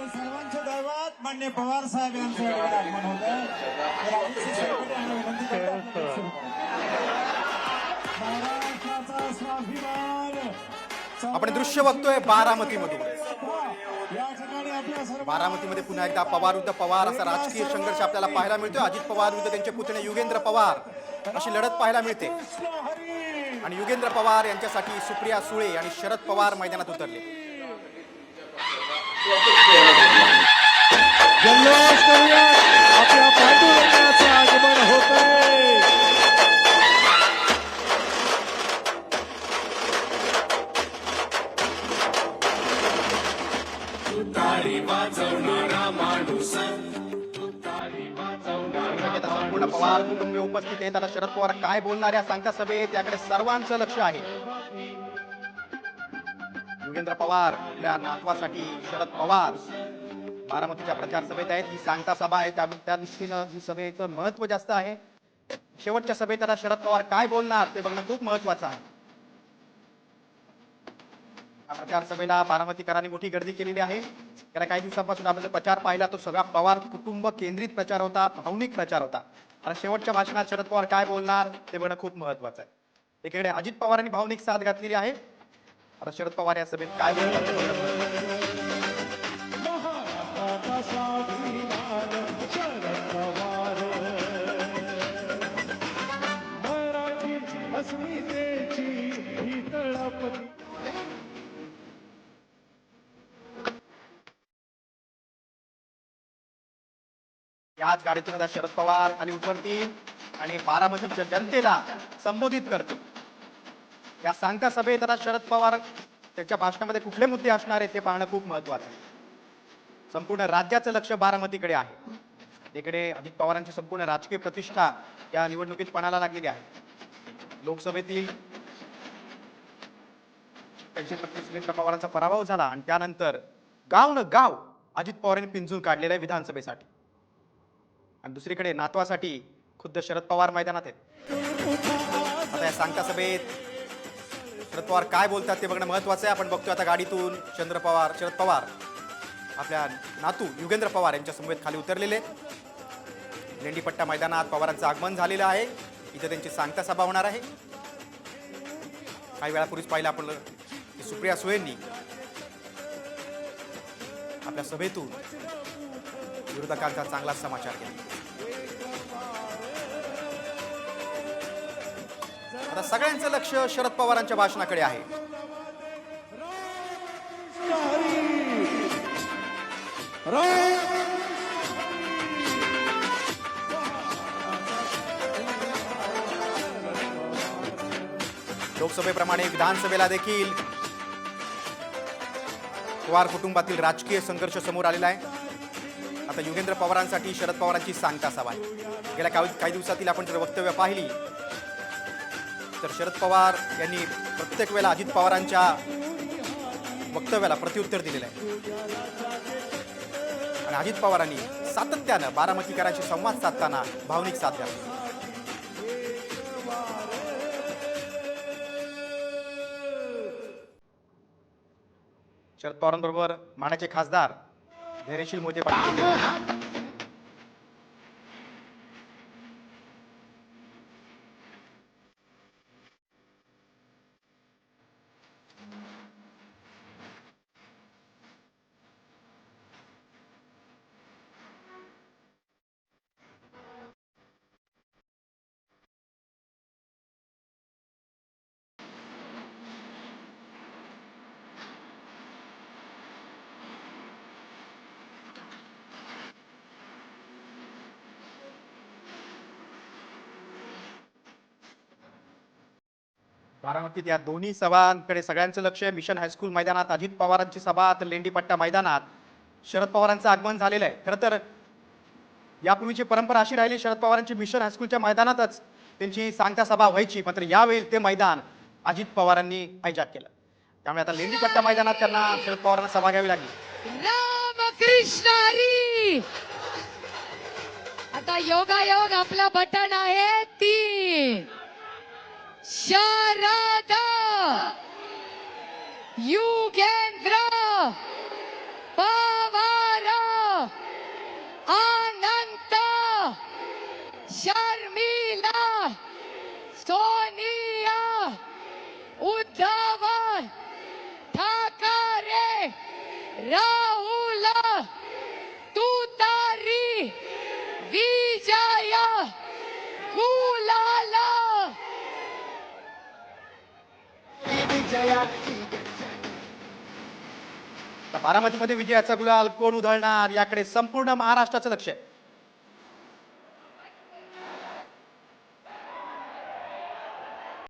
सर्वांच्या दैवत मान्य पवार साहेब यांचं आगमन होतं. महाराष्ट्राचा स्वाभिमान आपण दृश्य बघतोय बारामतीमधून. या ठिकाणी आपल्या सर्व बारामतीमध्ये पुन्हा एकदा पवार विरुद्ध पवार असा राजकीय संघर्ष आपल्याला पाहायला मिळतोय. अजित पवार विरुद्ध त्यांचे पुतणे युगेंद्र पवार अशी लढत पाहायला मिळते. आणि युगेंद्र पवार यांच्यासाठी सुप्रिया सुळे आणि शरद पवार मैदानात उतरले. जल्लोष करूया. आपल्या पांडुरंगाचं आगमन होतंय. संपूर्ण पवार कुटुंब उपस्थित आहेत. आता शरद पवार काय बोलणार या सांगता सभेत याकडे सर्वांचं लक्ष आहे. युगेंद्र पवार या नातवासाठी शरद पवार बारामतीच्या प्रचार सभेत आहेत. ही सांगता सभा आहे त्या दृष्टीनं ही सभेचं महत्व जास्त आहे. शेवटच्या सभेत आता शरद पवार काय बोलणार ते बघणं खूप महत्वाचं आहे. प्रचार सभेला बारामतीकरांनी मोठी गर्दी केलेली आहे. गेल्या काही दिवसांपासून आपण प्रचार पाहिला तो सगळा पवार कुटुंब केंद्रित प्रचार होता, भावनिक प्रचार होता. आणि शेवटच्या भाषणात शरद पवार काय बोलणार ते बघणं खूप महत्वाचं आहे. एकीकडे अजित पवारांनी भावनिक साथ घातलेली आहे. आता शरद पवार या सभेत काय बोलतात ते बघणं याच गाडीतून आता शरद पवार आणि उतरतील आणि बारामतीच्या जनतेला संबोधित करतील. या सांगता सभेत आता शरद पवार त्यांच्या भाषणामध्ये कुठले मुद्दे असणार आहेत ते पाहणं खूप महत्वाचं आहे. संपूर्ण राज्याचं लक्ष बारामतीकडे आहे. इकडे अजित पवारांची संपूर्ण राजकीय प्रतिष्ठा या निवडणुकीत पणाला लागलेली आहे. लोकसभेतील 35 पवारांचा पराभव झाला आणि त्यानंतर गाव न गाव अजित पवारांनी पिंजून काढलेलं आहे विधानसभेसाठी. आणि दुसरीकडे नातवासाठी खुद्द शरद पवार मैदानात आहेत. आता या सांगता सभेत शरद पवार काय बोलतात ते बघणं महत्वाचं आहे. आपण बघतोय आता गाडीतून शरद पवार आपल्या नातू युगेंद्र पवार यांच्या समवेत खाली उतरलेले. लेंडीपट्टा मैदानात पवारांचं आगमन झालेलं आहे. इथे त्यांची सांगता सभा होणार आहे. काही वेळापूर्वीच पाहिलं आपण सुप्रिया सुळेंनी आपल्या सभेतून विरोधकांचा चांगलाच समाचार केला. आता सगळ्यांचं लक्ष शरद पवारांच्या भाषणाकडे आहे. लोकसभेप्रमाणे विधानसभेला देखील पवार कुटुंबातील राजकीय संघर्ष समोर आलेला आहे. आता युगेंद्र पवारांसाठी शरद पवारांची सांगता सभा आहे. गेल्या काही दिवसातील आपण जर वक्तव्य पाहिली तर शरद पवार यांनी प्रत्येक वेळेला अजित पवारांच्या वक्तव्याला प्रत्युत्तर दिलेलं आहे. आणि अजित पवारांनी सातत्यानं बारामतीकरांशी संवाद साधताना भावनिक साथ घातली. शरद पवारांबरोबर मानाचे खासदार धैर्यशील मोहिते पाटील. बारामतीत या दोन्ही सभांकडे सगळ्यांचं लक्ष आहे. मिशन हायस्कूल मैदानात अजित पवारांची सभा, तर लेंडीपट्टा मैदानात शरद पवारांचं आगमन झालेलं आहे. खरं तर यापूर्वीची परंपरा अशी राहिली, शरद पवारांची मिशन हायस्कूलच्या मैदानातच त्यांची सांगता सभा व्हायची, मात्र यावेळी ते मैदान अजित पवारांनी हायजॅक केलं. त्यामुळे आता लेंडीपट्टा मैदानात त्यांना शरद पवारांना सभा घ्यावी लागली. रामकृष्ण हरी. आता योगायोग आपला बटन आहे 3. शरद युगेंद्र पवार उद्धव ठाकरे, राहुल तुतारी, विजय गुलाल. आता बारामतीमध्ये विजयाचा गुलाल कोण उधळणार याकडे संपूर्ण महाराष्ट्राचं लक्ष आहे.